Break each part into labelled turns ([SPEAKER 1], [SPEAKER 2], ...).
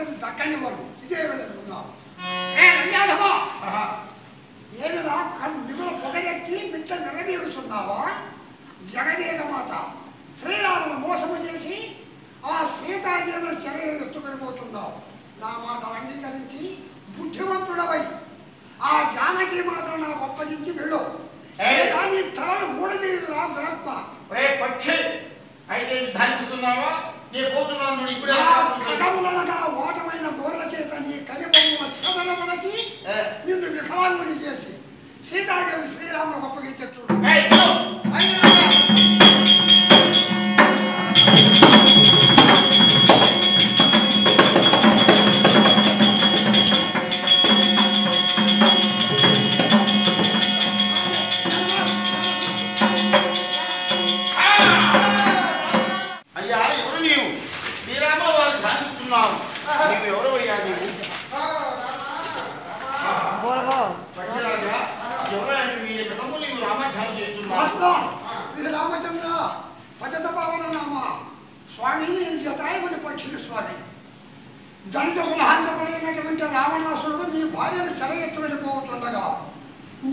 [SPEAKER 1] ఆశలు దక్కనివ్వను. ఇదే వెళ్తున్నావు ఏమిరా మిగులు పొగరెక్కి మిట్ట నిరమీగుతున్నావా? జగదేక మాత శ్రీరామును మోసము చేసి ఆ సీతాదేవుని చెర ఎత్తుకొని పోతున్నావు. నా మాటలు అంగీకరించి బుద్ధివంతుడవై ఆ జానకి మాత్రం నాకు అప్పగించి వెళ్ళు. నీ తలను ఊడదీయురా దురత్మ.
[SPEAKER 2] పక్షి అయితే ధాన్పుతున్నావా? నేను పోతున్నాను.
[SPEAKER 1] కథములనగా ఓటమైన గోర్ల చేత నీ కలిబొమ్మల చదరమునకి నిన్ను వికలాంగుని చేసి సీతాదేవి శ్రీరామును అప్పగించేట్టు. శ్రీరామచంద్ర పద్ధత పావన నామ స్వామి నేను జటాయుని పక్షులు స్వామి. దళిత కులహాంతకుడైనటువంటి రావణాసురుడు మీ భార్యను చెర ఎత్తుకొని పోతుండగా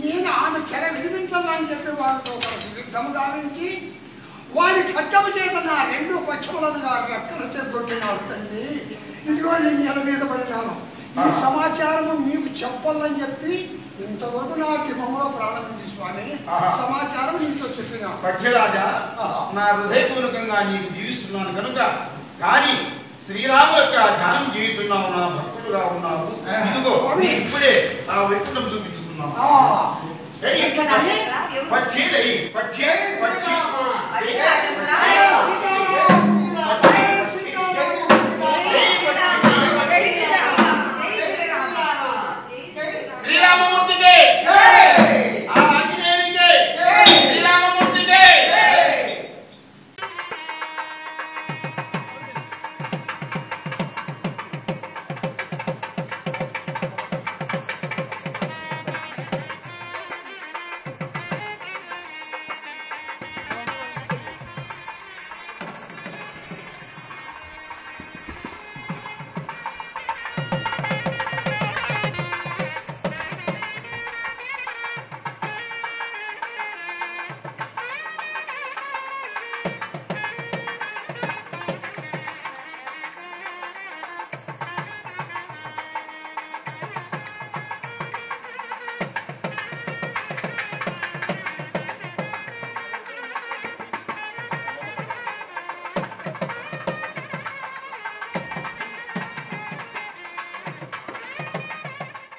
[SPEAKER 1] నేను ఆమె చెర విడిపించాలని చెప్పి వారితో కలిసి యుద్ధము గావించి వారి ఖడ్గము చేత నా రెండు పక్షములనుగా రెక్కలు తెగొట్టినాడు తండ్రి. ఇదిగో నేను నేల మీద పడినాను. ఈ సమాచారము మీకు చెప్పాలని చెప్పి ఇంతవరకు నా దిమంలో ప్రారంభించి స్వామి సమాచారం నీతో చెప్పిన.
[SPEAKER 2] పక్షిరాజా నా హృదయపూర్వకంగా నీకు జీవిస్తున్నాను కనుక కానీ శ్రీరాము యొక్క ధ్యానం చేయుతున్నావు. నా భక్తుడుగా ఉన్నావు. ఇదిగో ఇప్పుడే ఆ వ్యక్తులను చూపించుతున్నావు. పక్షి పక్షి పక్షి